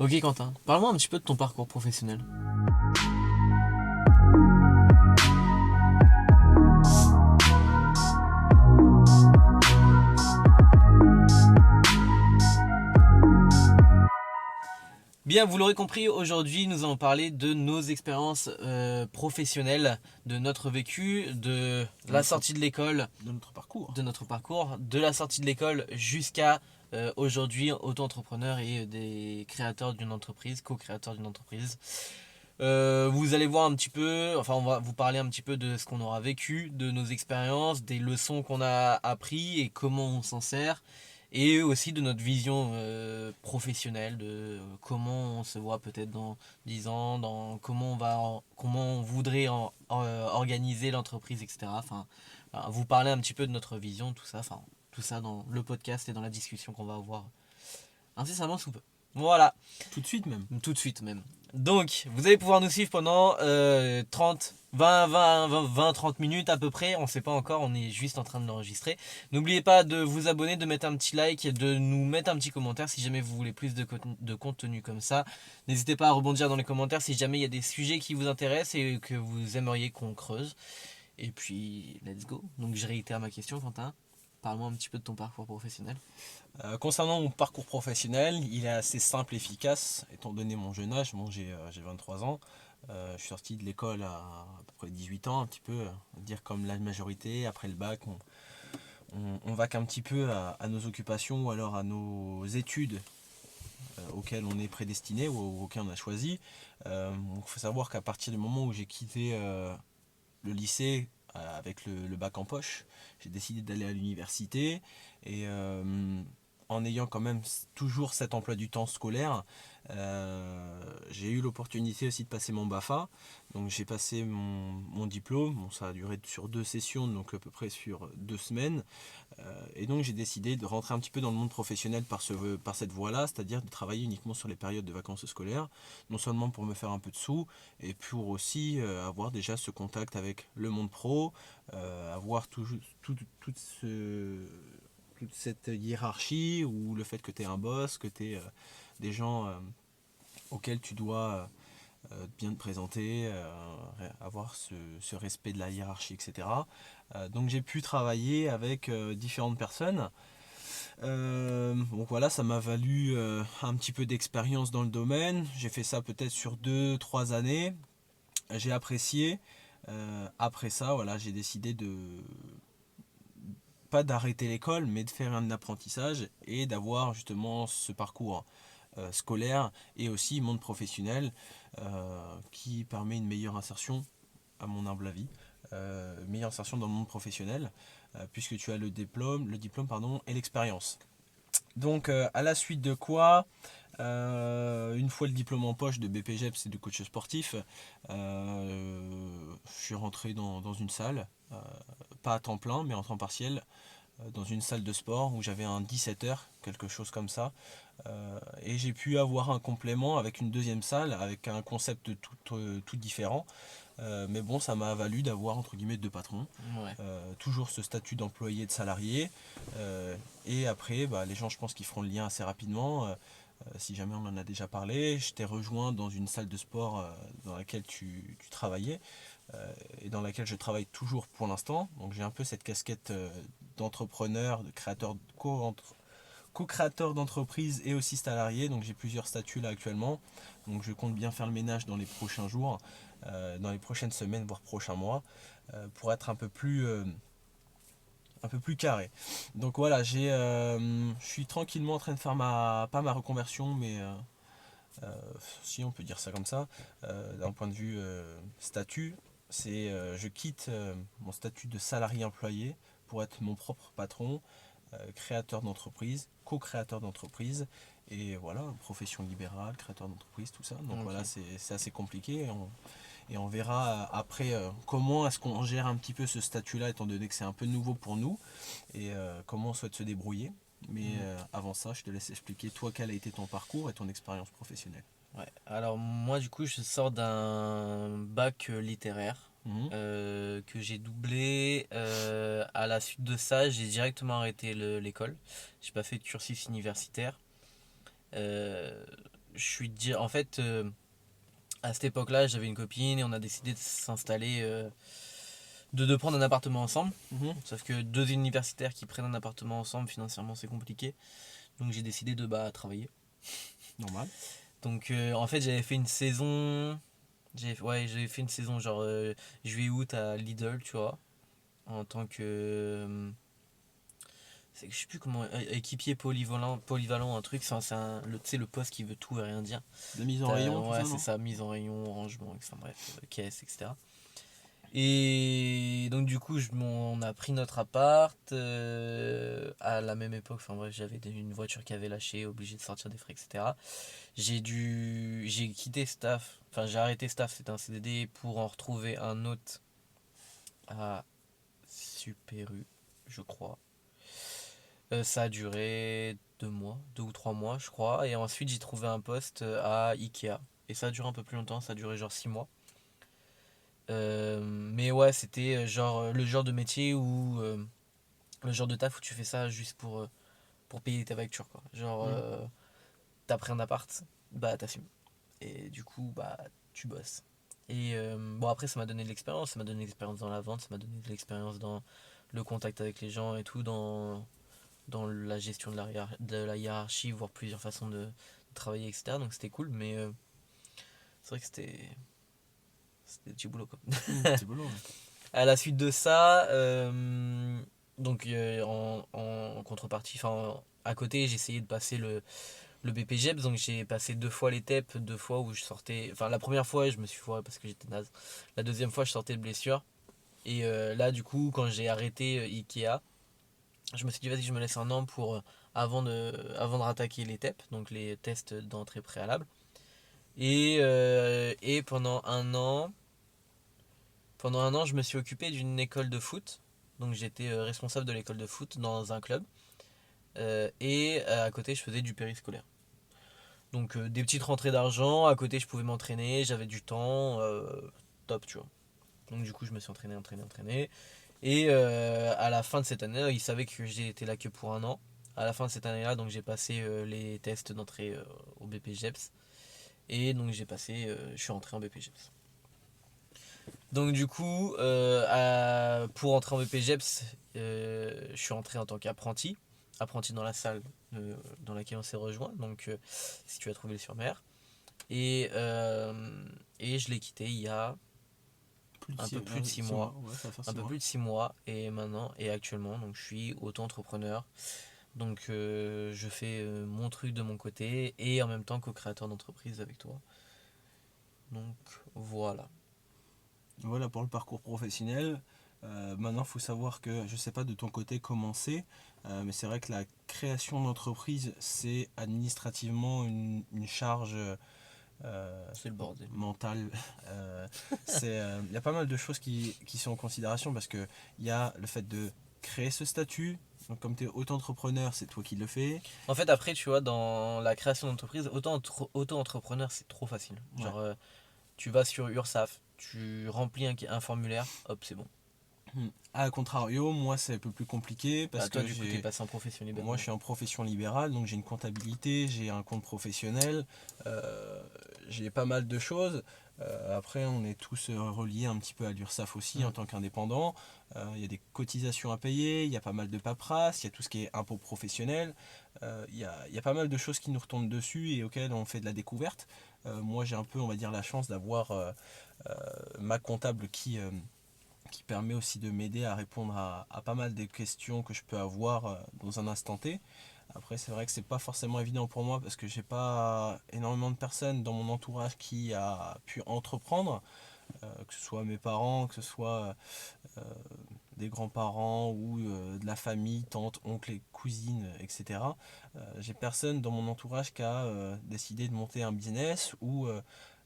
Ok Quentin, parle-moi un petit peu de ton parcours professionnel. Bien, vous l'aurez compris, aujourd'hui nous allons parler de nos expériences professionnelles, de notre vécu, de la sortie de l'école, De notre parcours. de notre parcours, de la sortie de l'école jusqu'à aujourd'hui auto-entrepreneur et des créateurs d'une entreprise, co-créateurs d'une entreprise. Vous allez voir un petit peu, enfin on va vous parler un petit peu de ce qu'on aura vécu, de nos expériences, des leçons qu'on a appris et comment on s'en sert, et aussi de notre vision professionnelle, de comment on se voit peut-être dans 10 ans, dans comment on voudrait organiser l'entreprise, etc. Enfin, vous parler un petit peu de notre vision, tout ça dans le podcast et dans la discussion qu'on va avoir incessamment sous peu. Voilà. Tout de suite même. Tout de suite même. Donc, vous allez pouvoir nous suivre pendant 30, 20, 30 minutes à peu près. On ne sait pas encore, on est juste en train de l'enregistrer. N'oubliez pas de vous abonner, de mettre un petit like, de nous mettre un petit commentaire si jamais vous voulez plus de contenu comme ça. N'hésitez pas à rebondir dans les commentaires si jamais il y a des sujets qui vous intéressent et que vous aimeriez qu'on creuse. Et puis, let's go. Donc, je réitère ma question, Quentin. Parle-moi un petit peu de ton parcours professionnel. Concernant mon parcours professionnel, il est assez simple et efficace, étant donné mon jeune âge. Bon, j'ai 23 ans. Je suis sorti de l'école à peu près 18 ans, un petit peu, dire comme la majorité. Après le bac, on va qu'un petit peu à nos occupations ou alors à nos études auxquelles on est prédestiné ou auxquelles on a choisi. Il faut savoir qu'à partir du moment où j'ai quitté le lycée avec le bac en poche, j'ai décidé d'aller à l'université et en ayant quand même toujours cet emploi du temps scolaire, j'ai eu l'opportunité aussi de passer mon BAFA. Donc j'ai passé mon diplôme, bon, ça a duré sur 2 sessions, donc à peu près sur 2 semaines. Et donc j'ai décidé de rentrer un petit peu dans le monde professionnel par cette voie-là, c'est-à-dire de travailler uniquement sur les périodes de vacances scolaires, non seulement pour me faire un peu de sous, et pour aussi avoir déjà ce contact avec le monde pro, avoir toute cette hiérarchie, ou le fait que tu es un boss, que tu es des gens auxquels tu dois bien te présenter, avoir ce respect de la hiérarchie, etc. Donc j'ai pu travailler avec différentes personnes. Donc voilà, ça m'a valu un petit peu d'expérience dans le domaine. J'ai fait ça peut-être sur 2, 3 années. J'ai apprécié. Après ça, voilà, j'ai décidé de pas d'arrêter l'école, mais de faire un apprentissage et d'avoir justement ce parcours scolaire et aussi monde professionnel qui permet une meilleure insertion, à mon humble avis, meilleure insertion dans le monde professionnel, puisque tu as le diplôme pardon, et l'expérience. Donc à la suite de quoi, une fois le diplôme en poche de BPGEPS et de coach sportif, je suis rentré dans une salle, pas à temps plein mais en temps partiel, dans une salle de sport où j'avais un 17 heures, quelque chose comme ça. Et j'ai pu avoir un complément avec une deuxième salle, avec un concept tout différent. Mais bon, ça m'a valu d'avoir entre guillemets 2 patrons. Ouais. Toujours ce statut d'employé, de salarié. Et après, bah, les gens, je pense qu'ils feront le lien assez rapidement. Si jamais on en a déjà parlé, je t'ai rejoint dans une salle de sport dans laquelle tu travaillais et dans laquelle je travaille toujours pour l'instant. Donc j'ai un peu cette casquette d'entrepreneur, de créateur, co-créateur d'entreprise et aussi salarié. Donc j'ai plusieurs statuts là actuellement. Donc je compte bien faire le ménage dans les prochains jours, dans les prochaines semaines, voire prochains mois, pour être un peu plus carré. Donc voilà, je suis tranquillement en train de faire pas ma reconversion, mais si on peut dire ça comme ça, d'un point de vue statut, je quitte mon statut de salarié employé pour être mon propre patron, créateur d'entreprise, co-créateur d'entreprise, et voilà, profession libérale, créateur d'entreprise, tout ça. Donc Ok. voilà, c'est assez compliqué, et on verra après comment est-ce qu'on gère un petit peu ce statut-là, étant donné que c'est un peu nouveau pour nous, et comment on souhaite se débrouiller. Mais avant ça, je te laisse expliquer, toi, quel a été ton parcours et ton expérience professionnelle. Ouais. Alors moi du coup je sors d'un bac littéraire Mhm. que j'ai doublé. À la suite de ça j'ai directement arrêté l'école. J'ai pas fait de cursus universitaire. Euh, En fait, à cette époque-là, j'avais une copine et on a décidé de s'installer, de prendre un appartement ensemble. Mhm. Sauf que deux universitaires qui prennent un appartement ensemble, financièrement, c'est compliqué. Donc j'ai décidé de travailler. Normal. Donc en fait, j'avais fait une saison. J'avais fait une saison genre juillet-août à Lidl, tu vois. En tant que. Je sais plus comment. Équipier polyvalent, un truc. Tu sais, le poste qui veut tout et rien dire. La mise en rayon, tout Ouais, ça, c'est non? ça, mise en rayon, rangement, etc. Bref, caisse, etc. Et donc du coup, on a pris notre appart à la même époque. Enfin bref, j'avais une voiture qui avait lâché, obligé de sortir des frais, etc. J'ai quitté staff, enfin j'ai arrêté staff, c'était un CDD pour en retrouver un autre à Super U, je crois. Ça a duré 2 mois, 2 ou 3 mois, je crois. Et ensuite, j'ai trouvé un poste à Ikea. Et ça a duré un peu plus longtemps, ça a duré genre 6 mois. Mais ouais, c'était le genre de métier où. Le genre de taf où tu fais ça juste pour payer ta facture, quoi. Genre, Mhm. t'as pris un appart, bah t'assumes. Et du coup, bah tu bosses. Et bon, après, ça m'a donné de l'expérience. Ça m'a donné de l'expérience dans la vente, ça m'a donné de l'expérience dans le contact avec les gens et tout, dans la gestion de la hiérarchie, voire plusieurs façons de travailler, etc. Donc c'était cool, mais c'est vrai que c'était du boulot, quoi. Mhm. C'est boulot, ouais. À la suite de ça, donc en contrepartie, enfin à côté, j'ai essayé de passer le BPGEPS, donc j'ai passé 2 fois les TEP, 2 fois où je sortais. Enfin, la première fois, je me suis foiré parce que j'étais naze. La deuxième fois, je sortais de blessure. Et là, du coup, quand j'ai arrêté Ikea, je me suis dit, vas-y, je me laisse un an pour, avant de rattaquer les TEP, donc les tests d'entrée préalable. Et pendant un an, je me suis occupé d'une école de foot. Donc j'étais responsable de l'école de foot dans un club. Et à côté, je faisais du périscolaire. Donc des petites rentrées d'argent, à côté je pouvais m'entraîner, j'avais du temps, top, tu vois. Donc du coup je me suis entraîné. Et à la fin de cette année, ils savaient que j'ai été là que pour un an. À la fin de cette année-là, donc j'ai passé les tests d'entrée au BPGEPS. Et donc je suis rentré en BPGEPS. Donc du coup, pour entrer en BPGEPS, je suis entré en tant qu'apprenti. Apprenti dans la salle dans laquelle on s'est rejoint, donc si tu as trouvé sur mer. Et, je l'ai quitté il y a un peu plus de six 6 mois, mois. ouais, ça va faire Un 6 peu mois. plus de 6 mois. Et maintenant, et actuellement, donc je suis auto-entrepreneur. Donc je fais mon truc de mon côté et en même temps co-créateur d'entreprise avec toi. Donc voilà. Voilà pour le parcours professionnel. Maintenant, il faut savoir que, je ne sais pas de ton côté comment c'est, mais c'est vrai que la création d'entreprise, c'est administrativement une charge C'est le bordel. mentale. Euh, il y a pas mal de choses qui sont en considération parce qu'il y a le fait de créer ce statut. Donc, comme tu es auto-entrepreneur, c'est toi qui le fais. En fait, après, tu vois, dans la création d'entreprise, auto-entrepreneur, c'est trop facile. Ouais. Genre, tu vas sur URSAF, tu remplis un formulaire, hop, c'est bon. A contrario, moi, c'est un peu plus compliqué Bah, parce toi, que du coup, t'es passé en profession moi, libérale. je suis en profession libérale, donc j'ai une comptabilité, j'ai un compte professionnel, euh, j'ai pas mal de choses. Après, on est tous reliés un petit peu à l'URSSAF aussi en Mm. tant qu'indépendant. Il y a des cotisations à payer, il y a pas mal de paperasse, il y a tout ce qui est impôt professionnel. Il y a pas mal de choses qui nous retombent dessus et auxquelles on fait de la découverte. Moi, j'ai un peu, on va dire, la chance d'avoir ma comptable qui permet aussi de m'aider à répondre à pas mal des questions que je peux avoir dans un instant T. Après, c'est vrai que c'est pas forcément évident pour moi parce que j'ai pas énormément de personnes dans mon entourage qui a pu entreprendre, que ce soit mes parents, que ce soit euh, des grands-parents ou de la famille, tantes, oncles et cousines, etc. J'ai personne dans mon entourage qui a décidé de monter un business ou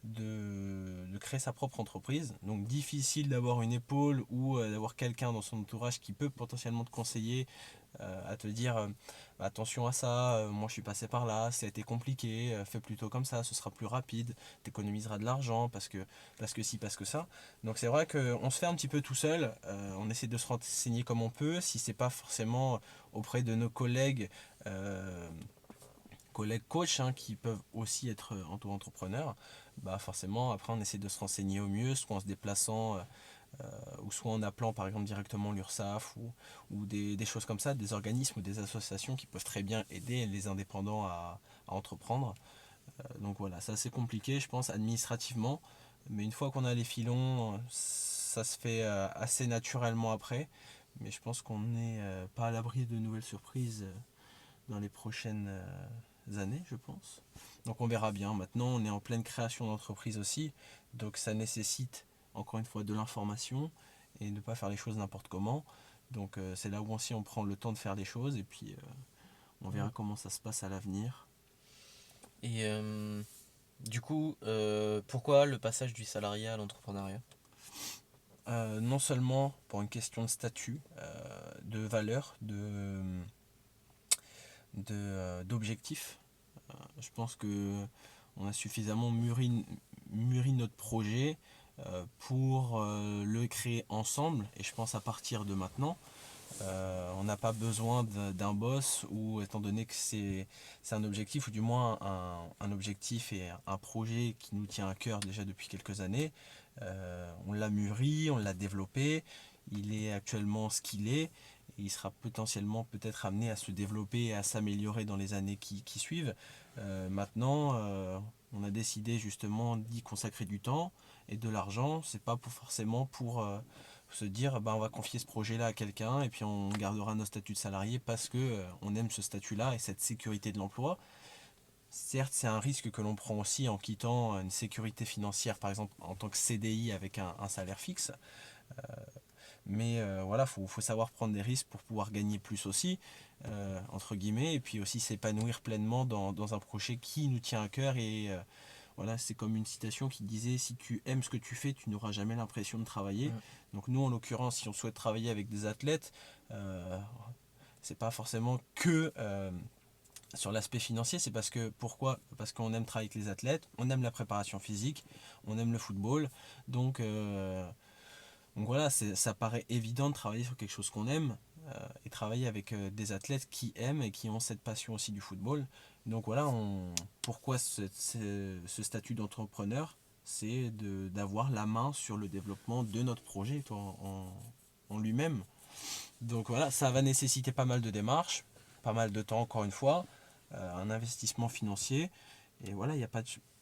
de créer sa propre entreprise. Donc difficile d'avoir une épaule ou d'avoir quelqu'un dans son entourage qui peut potentiellement te conseiller à te dire attention à ça, moi je suis passé par là, ça a été compliqué, fais plutôt comme ça, ce sera plus rapide, t'économiseras de l'argent parce que si, parce que ça. Donc c'est vrai qu'on se fait un petit peu tout seul, on essaie de se renseigner comme on peut, si c'est pas forcément auprès de nos collègues collègues coachs hein, qui peuvent aussi être auto-entrepreneurs, bah forcément après on essaie de se renseigner au mieux, soit en se déplaçant ou soit en appelant par exemple directement l'URSSAF ou des choses comme ça, des organismes ou des associations qui peuvent très bien aider les indépendants à entreprendre. Donc voilà, c'est assez compliqué je pense administrativement, mais une fois qu'on a les filons, ça se fait assez naturellement après. Mais je pense qu'on n'est pas à l'abri de nouvelles surprises dans les prochaines années, je pense. Donc on verra bien. Maintenant, on est en pleine création d'entreprise aussi, donc ça nécessite encore une fois de l'information et ne pas faire les choses n'importe comment. Donc c'est là où aussi on prend le temps de faire les choses et puis on verra comment ça se passe à l'avenir. Et du coup, pourquoi le passage du salariat à l'entrepreneuriat? Non seulement pour une question de statut, de valeur, d'objectifs. Je pense que on a suffisamment mûri notre projet pour le créer ensemble et je pense à partir de maintenant. On n'a pas besoin d'un boss ou étant donné que c'est un objectif ou du moins un objectif et un projet qui nous tient à cœur déjà depuis quelques années. On l'a mûri, on l'a développé, il est actuellement ce qu'il est et il sera potentiellement peut-être amené à se développer et à s'améliorer dans les années qui suivent. Maintenant, on a décidé justement d'y consacrer du temps et de l'argent. C'est pas forcément pour se dire bah, on va confier ce projet-là à quelqu'un et puis on gardera nos statuts de salarié parce que on aime ce statut-là et cette sécurité de l'emploi. Certes, c'est un risque que l'on prend aussi en quittant une sécurité financière, par exemple en tant que CDI avec un salaire fixe. Mais voilà, faut savoir prendre des risques pour pouvoir gagner plus aussi, entre guillemets, et puis aussi s'épanouir pleinement dans un projet qui nous tient à cœur. Et voilà, c'est comme une citation qui disait si tu aimes ce que tu fais, tu n'auras jamais l'impression de travailler. Mm. Donc nous, en l'occurrence, si on souhaite travailler avec des athlètes, euh, c'est pas forcément que sur l'aspect financier, c'est parce que pourquoi? Parce qu'on aime travailler avec les athlètes, on aime la préparation physique, on aime le football, donc donc voilà, ça paraît évident de travailler sur quelque chose qu'on aime et travailler avec des athlètes qui aiment et qui ont cette passion aussi du football. Donc voilà, pourquoi ce statut d'entrepreneur? C'est d'avoir la main sur le développement de notre projet en lui-même. Donc voilà, ça va nécessiter pas mal de démarches, pas mal de temps encore une fois, un investissement financier. Et voilà, il y a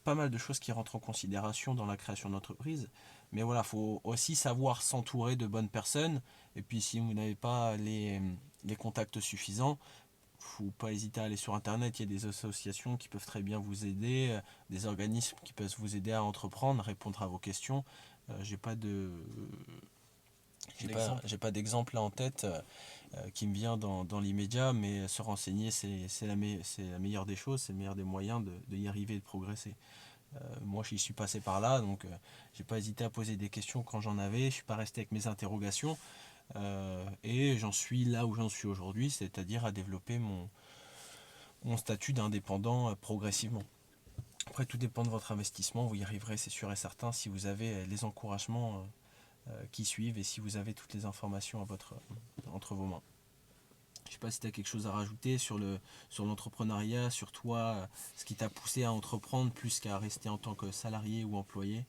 pas mal de choses qui rentrent en considération dans la création d'entreprise. Mais voilà, il faut aussi savoir s'entourer de bonnes personnes. Et puis si vous n'avez pas les contacts suffisants, il ne faut pas hésiter à aller sur Internet. Il y a des associations qui peuvent très bien vous aider, des organismes qui peuvent vous aider à entreprendre, répondre à vos questions. J'ai pas de... L'exemple. J'ai pas d'exemple là en tête qui me vient dans l'immédiat, mais se renseigner, c'est la meilleure des choses, c'est le meilleur des moyens de y arriver et de progresser. Moi, j'y suis passé par là, donc j'ai pas hésité à poser des questions quand j'en avais, je suis pas resté avec mes interrogations, et j'en suis là où j'en suis aujourd'hui, c'est-à-dire à développer mon statut d'indépendant progressivement. Après, tout dépend de votre investissement, vous y arriverez, c'est sûr et certain, si vous avez les encouragements qui suivent et si vous avez toutes les informations entre vos mains. Je sais pas si tu as quelque chose à rajouter sur l'entrepreneuriat, sur toi, ce qui t'a poussé à entreprendre plus qu'à rester en tant que salarié ou employé.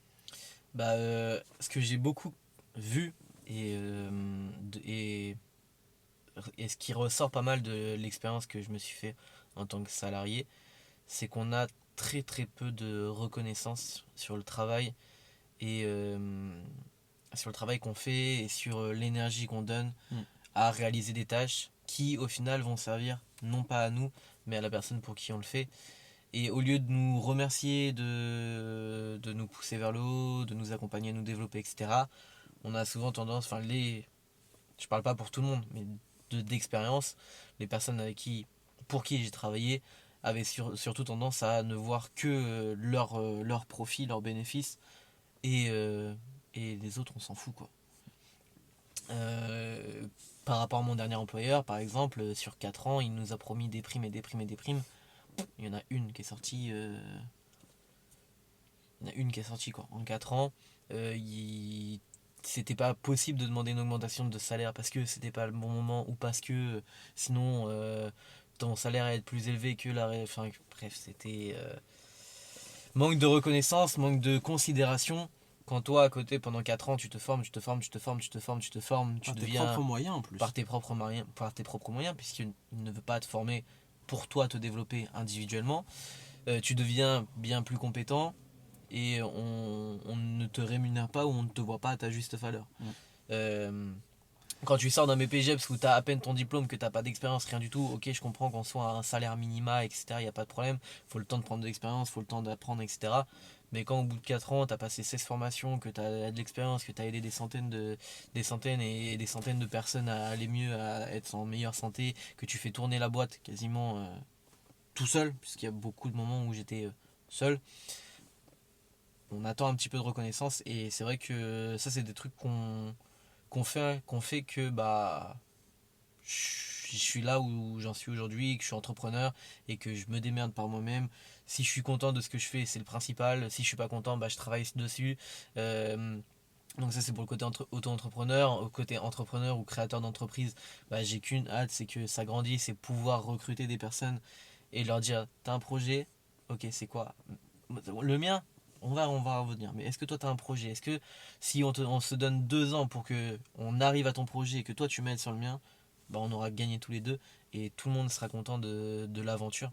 Bah, ce que j'ai beaucoup vu et, et ce qui ressort pas mal de l'expérience que je me suis fait en tant que salarié, c'est qu'on a très très peu de reconnaissance sur le travail et sur le travail qu'on fait et sur l'énergie qu'on donne Mm. à réaliser des tâches qui au final vont servir non pas à nous mais à la personne pour qui on le fait. Et au lieu de nous remercier, de nous pousser vers le haut, de nous accompagner, de nous développer, etc., on a souvent tendance, enfin je parle pas pour tout le monde, mais d'expérience, les personnes pour qui j'ai travaillé avaient surtout tendance à ne voir que leur profit, leurs bénéfices, et, euh, et les autres on s'en fout quoi. Euh, Par rapport à mon dernier employeur, par exemple, sur 4 ans, il nous a promis des primes et des primes et des primes. Il y en a une qui est sortie. Il y en a une qui est sortie quoi. En 4 ans, c'était pas possible de demander une augmentation de salaire parce que c'était pas le bon moment ou parce que sinon ton salaire allait être plus élevé que enfin, bref, c'était manque de reconnaissance, manque de considération. Quand toi, à côté, pendant 4 ans, tu te formes, tu Par tes deviens propres moyens en plus. par tes propres moyens, puisqu'il ne veut pas te former pour toi te développer individuellement. Tu deviens bien plus compétent et on ne te rémunère pas ou on ne te voit pas à ta juste valeur. Euh, Quand tu sors d'un BPGEPS où tu as à peine ton diplôme, que tu n'as pas d'expérience, rien du tout, ok, je comprends qu'on soit à un salaire minima, etc., il n'y a pas de problème. Faut le temps de prendre de l'expérience, faut le temps d'apprendre, etc. Mais quand au bout de 4 ans, tu as passé 16 formations, que tu as de l'expérience, que tu as aidé des centaines et des centaines de personnes à aller mieux, à être en meilleure santé, que tu fais tourner la boîte quasiment tout seul, puisqu'il y a beaucoup de moments où j'étais seul, on attend un petit peu de reconnaissance. Et c'est vrai que ça, c'est des trucs qu'on fait que bah je suis là où j'en suis aujourd'hui, que je suis entrepreneur et que je me démerde par moi-même. Si je suis content de ce que je fais, c'est le principal. Si je suis pas content, bah je travaille dessus. Euh, donc ça c'est pour le côté auto-entrepreneur. Au côté entrepreneur ou créateur d'entreprise, bah, j'ai qu'une hâte, c'est que ça grandisse et pouvoir recruter des personnes et leur dire t'as un projet, ok c'est quoi le mien, on va revenir. Mais est-ce que toi tu as un projet? Est-ce que si on se donne 2 ans pour que on arrive à ton projet et que toi tu m'aides sur le mien, bah on aura gagné tous les deux et tout le monde sera content de l'aventure.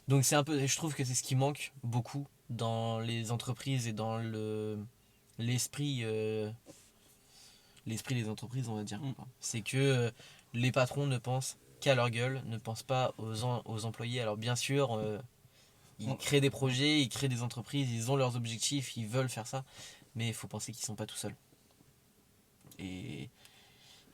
Donc c'est un peu, je trouve que c'est ce qui manque beaucoup dans les entreprises et dans l'esprit l'esprit des entreprises, on va dire. C'est que les patrons ne pensent qu'à leur gueule, ne pensent pas aux employés. Alors bien sûr, ils créent des projets, ils créent des entreprises, ils ont leurs objectifs, ils veulent faire ça, mais il faut penser qu'ils sont pas tout seuls. Et,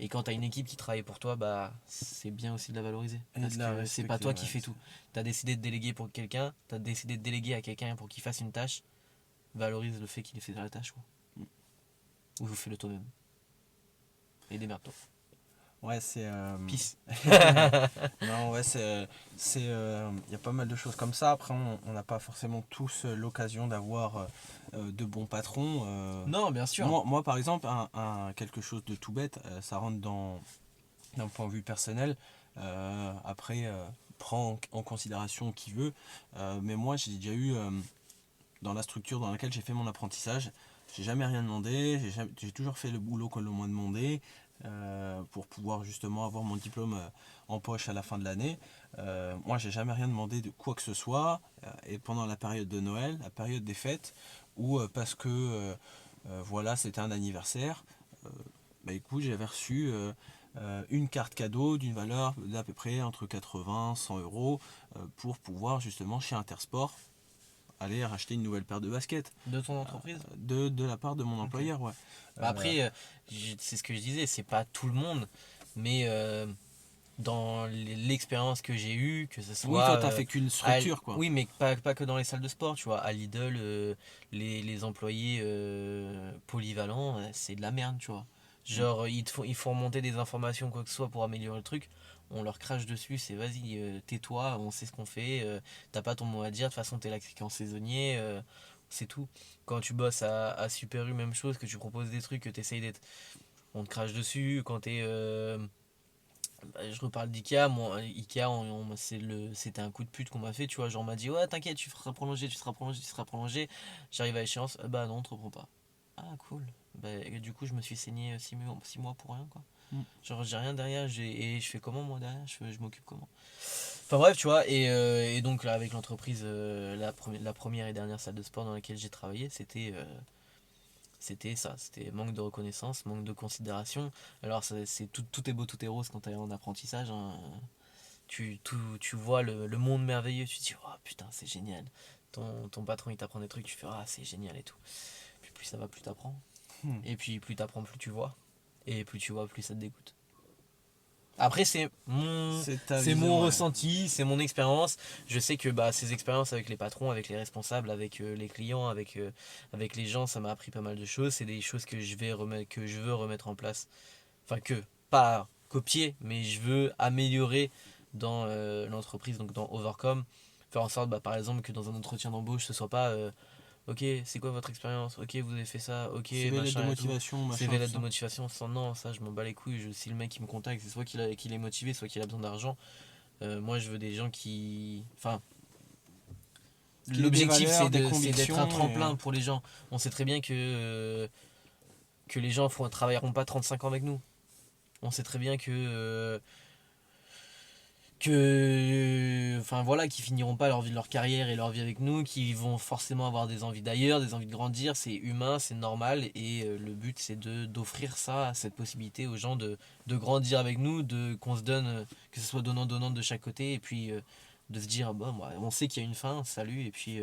et quand tu as une équipe qui travaille pour toi, bah c'est bien aussi de la valoriser. Et Parce de la que c'est pas toi qui respecter, fais tout. Tu as décidé de déléguer pour quelqu'un, tu as décidé de déléguer à quelqu'un pour qu'il fasse une tâche, valorise le fait qu'il ait fait la tâche. Quoi. Ou fais-le toi-même. Et démerde-toi. Ouais, c'est. Peace. Non, ouais, il y a pas mal de choses comme ça. Après, on n'a pas forcément tous l'occasion d'avoir de bons patrons. Non, bien sûr. Moi, par exemple, quelque chose de tout bête, ça rentre d'un point de vue personnel. Après, prend en considération qui veut. Mais moi, j'ai déjà eu, dans la structure dans laquelle j'ai fait mon apprentissage, j'ai jamais rien demandé, j'ai toujours fait le boulot qu'on m'a demandé pour pouvoir justement avoir mon diplôme en poche à la fin de l'année. Moi, j'ai jamais rien demandé de quoi que ce soit. Et pendant la période de Noël, la période des fêtes, ou parce que voilà, c'était un anniversaire, bah écoute, j'avais reçu une carte cadeau d'une valeur d'à peu près entre 80 et 100 euros pour pouvoir justement chez Intersport aller racheter une nouvelle paire de baskets. De ton entreprise De la part de mon employeur, ouais. Bah après, c'est ce que je disais, c'est pas tout le monde, mais dans l'expérience que j'ai eue, que ce Oui, soit. toi, t'as fait qu'une structure, quoi. Oui, mais pas que dans les salles de sport, tu vois. À Lidl, les employés polyvalents, c'est de la merde, tu vois. Genre, ils font remonter des informations, quoi que ce soit, pour améliorer le truc. On leur crache dessus, c'est vas-y, tais-toi, on sait ce qu'on fait, t'as pas ton mot à dire, de toute façon, t'es là qu'en saisonnier, c'est tout. Quand tu bosses à Super U, même chose, que tu proposes des trucs, que t'essayes d'être. On te crache dessus, quand t'es. Bah, je reparle d'IKEA, moi, IKEA, c'était un coup de pute qu'on m'a fait, tu vois, genre on m'a dit ouais t'inquiète tu seras prolongé, tu seras prolongé, tu seras prolongé, j'arrive à échéance, bah non on te reprend pas. Ah cool, bah et du coup je me suis saigné 6 mois pour rien quoi. Mm. Genre j'ai rien derrière, et je fais comment moi derrière, je m'occupe comment. Enfin bref tu vois, et donc là avec l'entreprise, la première et dernière salle de sport dans laquelle j'ai travaillé, c'était ça, c'était manque de reconnaissance, manque de considération. Alors tout est beau, tout est rose quand tu es en apprentissage. Hein. Tu vois le monde merveilleux, tu te dis oh putain c'est génial. Ton patron il t'apprend des trucs, tu fais ah c'est génial et tout. Puis plus ça va, plus t'apprends. Et puis plus t'apprends, plus tu vois. Et plus tu vois, plus ça te dégoûte. Après c'est mon ouais. ressenti, c'est mon expérience. Je sais que bah, ces expériences avec les patrons, avec les responsables, avec les clients, avec les gens, ça m'a appris pas mal de choses. C'est des choses que je veux remettre en place. Enfin que, pas copier, mais je veux améliorer dans l'entreprise, donc dans Overcom. Faire en sorte, bah, par exemple, que dans un entretien d'embauche, ce soit pas ok, c'est quoi votre expérience? Ok, vous avez fait ça, ok, CV, lettre de machin et tout. motivation, machin, CV, tout lettre de ça. motivation, sans non, ça je m'en bats les couilles. Si le mec il me contacte, c'est soit qu'il est motivé, soit qu'il a besoin d'argent. Moi, je veux des gens qui... Enfin, Qui aient des l'objectif, valeurs, des c'est d'être un convictions. tremplin pour les gens. On sait très bien que les gens ne travailleront pas 35 ans avec nous. On sait très bien enfin voilà, qui finiront pas leur vie, leur carrière et leur vie avec nous, qui vont forcément avoir des envies d'ailleurs, des envies de grandir, c'est humain, c'est normal, et le but c'est d'offrir ça, cette possibilité aux gens de grandir avec nous, qu'on se donne, que ce soit donnant-donnant de chaque côté, et puis de se dire, bon, bah, on sait qu'il y a une fin, salut, et puis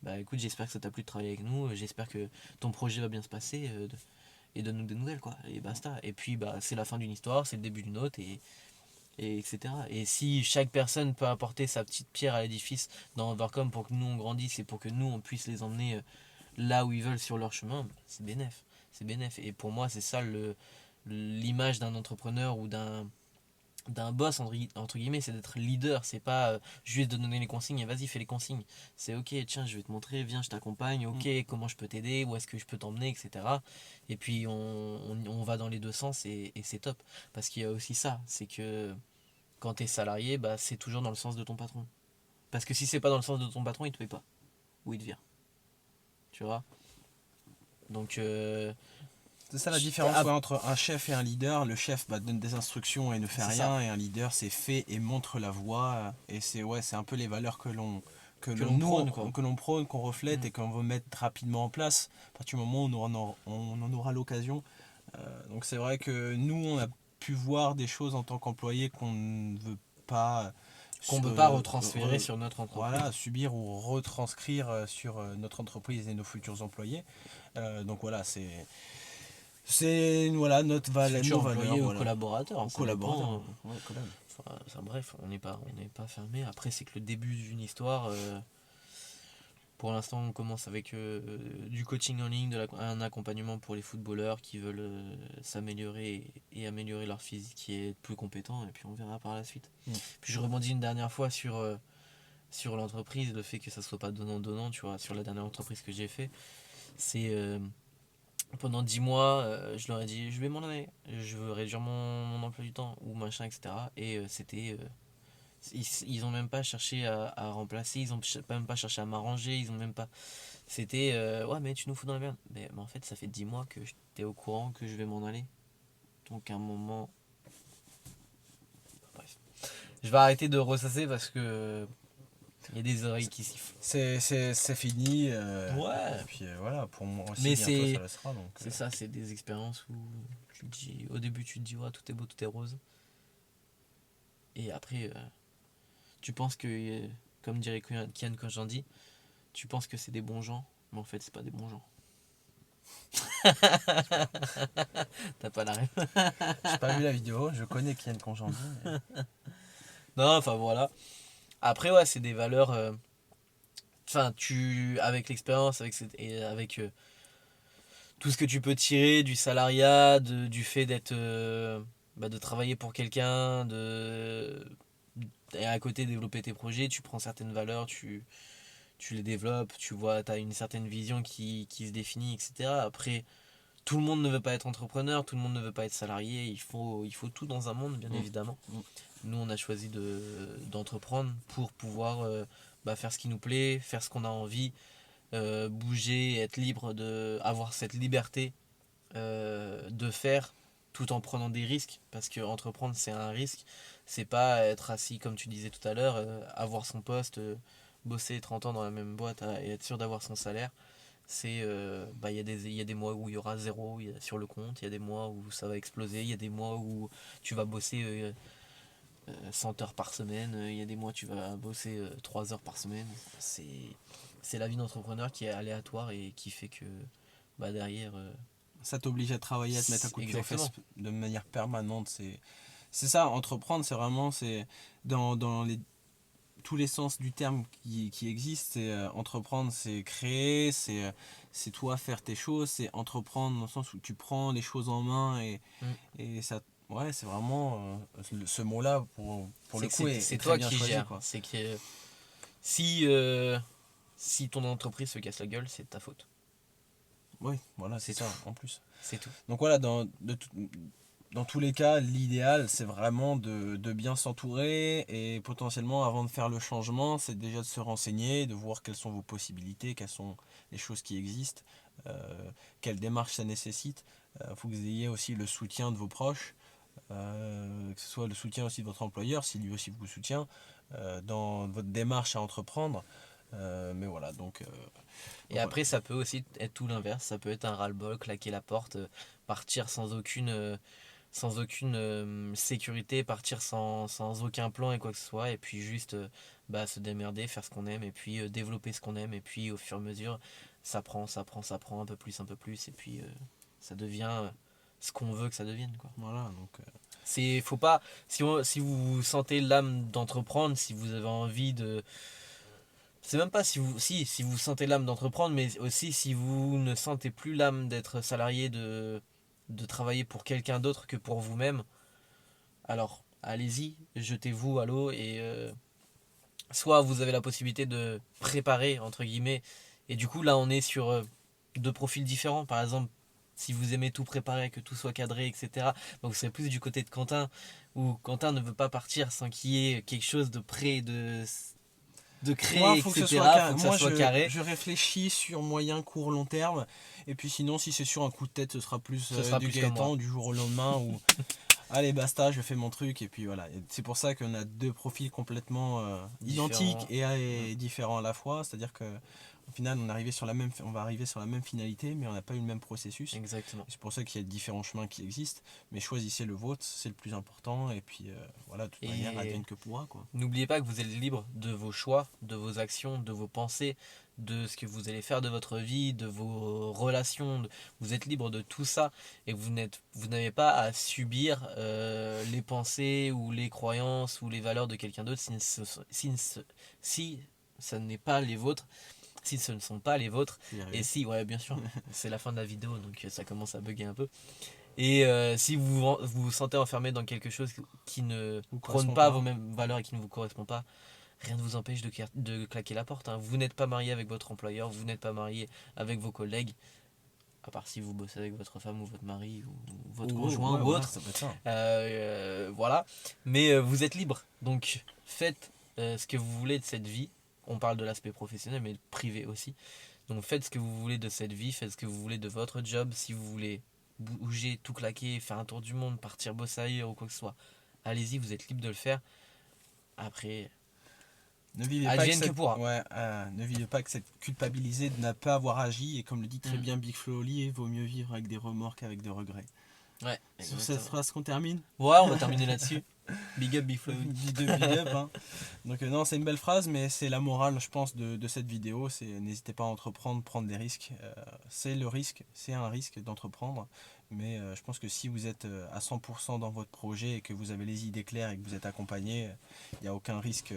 bah écoute, j'espère que ça t'a plu de travailler avec nous, j'espère que ton projet va bien se passer, et donne-nous des nouvelles, quoi, et basta. Et puis bah c'est la fin d'une histoire, c'est le début d'une autre, et etc. Et si chaque personne peut apporter sa petite pierre à l'édifice dans Overcome pour que nous on grandisse et pour que nous on puisse les emmener là où ils veulent sur leur chemin, c'est bénéf. C'est bénéf. Et pour moi, c'est ça l'image d'un entrepreneur ou d'un boss entre guillemets, c'est d'être leader. C'est pas juste de donner les consignes et vas-y fais les consignes. C'est ok, tiens, je vais te montrer, viens, je t'accompagne, ok, comment je peux t'aider, où est-ce que je peux t'emmener, etc. Et puis on va dans les deux sens, et c'est top. Parce qu'il y a aussi ça, c'est que quand t'es salarié, bah, c'est toujours dans le sens de ton patron. Parce que si c'est pas dans le sens de ton patron, il te paye pas. Ou il te vire. Tu vois. Donc, C'est ça la différence, ouais, entre un chef et un leader. Le chef donne des instructions et ne fait c'est rien, ça. et un leader c'est fait et montre la voie. Et c'est ouais, c'est un peu les valeurs Que l'on prône, quoi. que l'on prône, qu'on reflète Mm. et qu'on veut mettre rapidement en place à partir du moment où on en aura l'occasion. Donc c'est vrai que nous on a pu voir des choses en tant qu'employé qu'on ne veut pas Qu'on ne peut pas euh, retransférer sur notre entreprise. voilà, subir ou retranscrire sur notre entreprise et nos futurs employés. Donc voilà, c'est voilà nos Futur valeurs, employé ou voilà, collaborateur, aux ça dépend. collaborateurs. Ouais, collab. Enfin, bref, on n'est pas fermé. Après, c'est que le début d'une histoire. Pour l'instant, on commence avec du coaching en ligne, un accompagnement pour les footballeurs qui veulent s'améliorer et améliorer leur physique et être plus compétents, et puis on verra par la suite. Mm. Puis je rebondis une dernière fois sur l'entreprise, le fait que ça soit pas donnant-donnant, tu vois, sur la dernière entreprise que j'ai fait. C'est pendant 10 mois, je leur ai dit, je vais m'en aller, je veux réduire mon emploi du temps, ou machin, etc. Et c'était ils ont même pas cherché à remplacer, ils ont même pas cherché à m'arranger, ils ont même pas. C'était ouais, mais tu nous fous dans la merde. Mais en fait, ça fait 10 mois que t'es au courant que je vais m'en aller. Donc à un moment. Bref. Je vais arrêter de ressasser parce que il y a des oreilles qui sifflent. C'est fini. Ouais. Et puis voilà, pour moi aussi, Mais bientôt ça le sera. Donc, c'est ça, c'est des expériences où tu te dis, au début tu te dis ouais, tout est beau, tout est rose. Et après, tu penses que, comme dirait Kian Kojandi, tu penses que c'est des bons gens, mais en fait c'est pas des bons gens. T'as pas la rêve. j'ai pas vu la vidéo, je connais Kian Kojandi. Non, enfin voilà. Après, ouais, c'est des valeurs. Enfin, avec l'expérience, et avec tout ce que tu peux tirer du salariat, du fait d'être. De travailler pour quelqu'un, et à côté développer tes projets, tu prends certaines valeurs, tu les développes, tu vois, tu as une certaine vision qui se définit, etc. Après, tout le monde ne veut pas être entrepreneur, tout le monde ne veut pas être salarié, il faut tout dans un monde, bien évidemment. Nous, on a choisi d'entreprendre pour pouvoir faire ce qui nous plaît, faire ce qu'on a envie, bouger, être libre, avoir cette liberté de faire tout en prenant des risques. Parce que entreprendre, c'est un risque. C'est pas être assis, comme tu disais tout à l'heure, avoir son poste, bosser 30 ans dans la même boîte et être sûr d'avoir son salaire. Il y a des mois où il y aura zéro sur le compte, il y a des mois où ça va exploser, il y a des mois où tu vas bosser 100 heures par semaine, il y a des mois tu vas bosser 3 heures par semaine. C'est la vie d'entrepreneur qui est aléatoire et qui fait que derrière. Ça t'oblige à travailler, à te mettre un coup de pied aux fesses Exactement. de manière permanente. C'est ça, entreprendre, c'est vraiment dans tous les sens du terme qui existent. C'est entreprendre, c'est créer, c'est toi faire tes choses, c'est entreprendre dans le sens où tu prends les choses en main Mm. et ça. Ouais, c'est vraiment ce mot-là pour le coup C'est est très toi bien qui choisi, gères. quoi. C'est que si ton entreprise se casse la gueule, c'est de ta faute. Oui, voilà, c'est C'est ça tout. en plus. C'est tout. Donc voilà, dans tous les cas, l'idéal, c'est vraiment de bien s'entourer et potentiellement, avant de faire le changement, c'est déjà de se renseigner, de voir quelles sont vos possibilités, quelles sont les choses qui existent, quelle démarche ça nécessite. Il faut que vous ayez aussi le soutien de vos proches, que ce soit le soutien aussi de votre employeur, si lui aussi vous soutient, dans votre démarche à entreprendre. Mais voilà, Et après, ça peut aussi être tout l'inverse. Ça peut être un ras-le-bol, claquer la porte, partir sans aucune sécurité, partir sans aucun plan et quoi que ce soit. Et puis juste se démerder, faire ce qu'on aime. Et puis développer ce qu'on aime. Et puis au fur et à mesure, ça prend un peu plus. Et puis ça devient ce qu'on veut que ça devienne, quoi. voilà, Faut pas, si vous sentez l'âme d'entreprendre, si vous avez envie de, c'est même pas si vous sentez l'âme d'entreprendre, mais aussi si vous ne sentez plus l'âme d'être salarié, de travailler pour quelqu'un d'autre que pour vous-même, alors allez-y, jetez-vous à l'eau et soit vous avez la possibilité de préparer, entre guillemets, et du coup là on est sur deux profils différents. Par exemple, si vous aimez tout préparer, que tout soit cadré, etc., donc vous serez plus du côté de Quentin, où Quentin ne veut pas partir sans qu'il y ait quelque chose de prêt, de moi, créer, faut que ce etc. soit carré. Faut que ça Moi, soit carré. je réfléchis sur moyen, court, long terme. Et puis sinon, si c'est sur un coup de tête, ce sera plus Ce sera du plus comme moi. Gaëtan, du jour au lendemain, où allez, basta, je fais mon truc. Et puis voilà. Et c'est pour ça qu'on a deux profils complètement identiques Différent. et différents à la fois. C'est-à-dire que au final, on va arriver sur la même finalité, mais on n'a pas eu le même processus. Exactement. C'est pour ça qu'il y a différents chemins qui existent. Mais choisissez le vôtre, c'est le plus important. Et puis voilà, de toute manière, Et advienne que pourra, quoi. n'oubliez pas que vous êtes libre de vos choix, de vos actions, de vos pensées, de ce que vous allez faire de votre vie, de vos relations. Vous êtes libre de tout ça et vous n'avez pas à subir les pensées ou les croyances ou les valeurs de quelqu'un d'autre si ce n'est pas les vôtres. Si ce ne sont pas les vôtres, Faut y et arriver. si, ouais, bien sûr, c'est la fin de la vidéo, donc ça commence à bugger un peu. Et si vous sentez enfermé dans quelque chose qui ne Vous prône correspond pas pas. vos mêmes valeurs et qui ne vous correspond pas, rien ne vous empêche de claquer la porte, hein. Vous n'êtes pas marié avec votre employeur, vous n'êtes pas marié avec vos collègues, à part si vous bossez avec votre femme ou votre mari ou votre conjoint Ouais, ou voilà, autre. ça peut être ça. Voilà. Mais vous êtes libre. Donc faites ce que vous voulez de cette vie. On parle de l'aspect professionnel, mais privé aussi. Donc faites ce que vous voulez de cette vie, faites ce que vous voulez de votre job. Si vous voulez bouger, tout claquer, faire un tour du monde, partir bosser ailleurs ou quoi que ce soit, allez-y, vous êtes libre de le faire. Après, Ne vivez pas advienne que pourra. ne vivez pas que cette culpabilité de ne pas avoir agi. Et comme le dit très Mm. bien Big Flo Oli, il vaut mieux vivre avec des remords qu'avec des regrets. Ouais, Sur cette exactement. phrase qu'on termine. Ouais, on va terminer là-dessus. Big up, Big Flow. Big up, hein. Donc non, c'est une belle phrase, mais c'est la morale, je pense, de cette vidéo. C'est n'hésitez pas à entreprendre, prendre des risques. C'est le risque, c'est un risque d'entreprendre. Mais je pense que si vous êtes à 100% dans votre projet et que vous avez les idées claires et que vous êtes accompagné, il n'y a aucun risque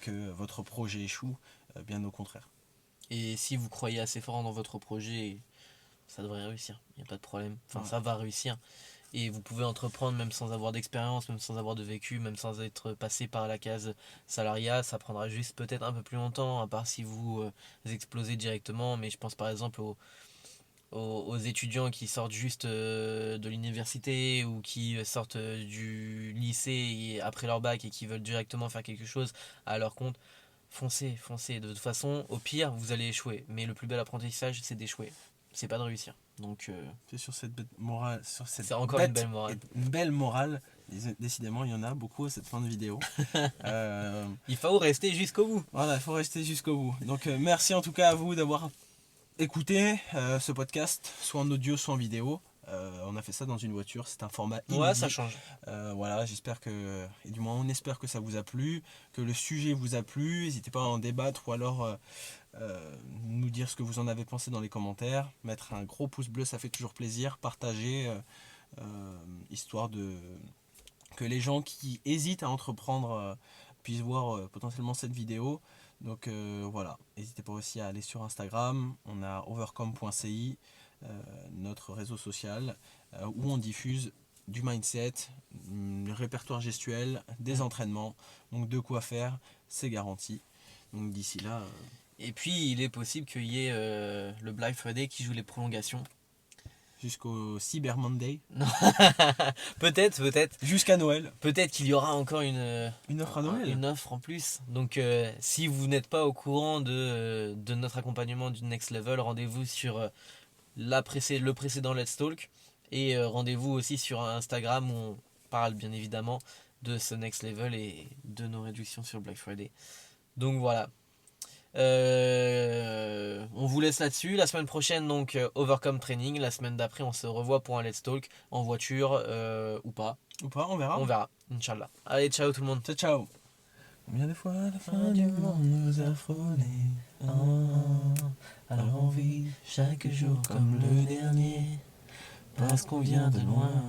que votre projet échoue, bien au contraire. Et si vous croyez assez fort dans votre projet, ça devrait réussir. Il n'y a pas de problème. Enfin, Ouais. ça va réussir. Et vous pouvez entreprendre même sans avoir d'expérience, même sans avoir de vécu, même sans être passé par la case salariat. Ça prendra juste peut-être un peu plus longtemps, à part si vous explosez directement. Mais je pense par exemple aux étudiants qui sortent juste de l'université ou qui sortent du lycée après leur bac et qui veulent directement faire quelque chose à leur compte. Foncez, foncez. De toute façon, au pire, vous allez échouer. Mais le plus bel apprentissage, c'est d'échouer. C'est pas de réussir. Donc, C'est sur cette bête morale, sur cette c'est encore une belle morale. une belle morale. Décidément, il y en a beaucoup à cette fin de vidéo. Il faut rester jusqu'au bout. Voilà, il faut rester jusqu'au bout. Donc merci en tout cas à vous d'avoir écouté ce podcast, soit en audio, soit en vidéo. On a fait ça dans une voiture, c'est un format Ouais, ça inédit. change. Voilà, j'espère que, et du moins on espère que ça vous a plu, que le sujet vous a plu. N'hésitez pas à en débattre ou alors nous dire ce que vous en avez pensé dans les commentaires. Mettre un gros pouce bleu, ça fait toujours plaisir. Partager, histoire que les gens qui hésitent à entreprendre puissent voir potentiellement cette vidéo. Donc voilà, n'hésitez pas aussi à aller sur Instagram, on a overcome.ci, notre réseau social, où on diffuse du mindset, le répertoire gestuel, des entraînements, donc de quoi faire, c'est garanti. Donc d'ici là, Et puis, il est possible qu'il y ait le Black Friday qui joue les prolongations. jusqu'au Cyber Monday, Peut-être. jusqu'à Noël. Peut-être qu'il y aura encore Une offre à Noël. une offre en plus. Donc si vous n'êtes pas au courant de notre accompagnement du Next Level, rendez-vous sur le précédent Let's Talk. Et rendez-vous aussi sur Instagram où on parle bien évidemment de ce Next Level et de nos réductions sur Black Friday. Donc voilà. On vous laisse là-dessus. La semaine prochaine, donc Overcome Training. La semaine d'après, on se revoit pour un Let's Talk en voiture ou pas. Ou pas, on verra. On verra, Inch'Allah. Allez, ciao tout le monde. Ciao, ciao. Combien de fois la fin du monde nous a frôlés. Alors on vit chaque jour comme le dernier. Parce qu'on vient de loin.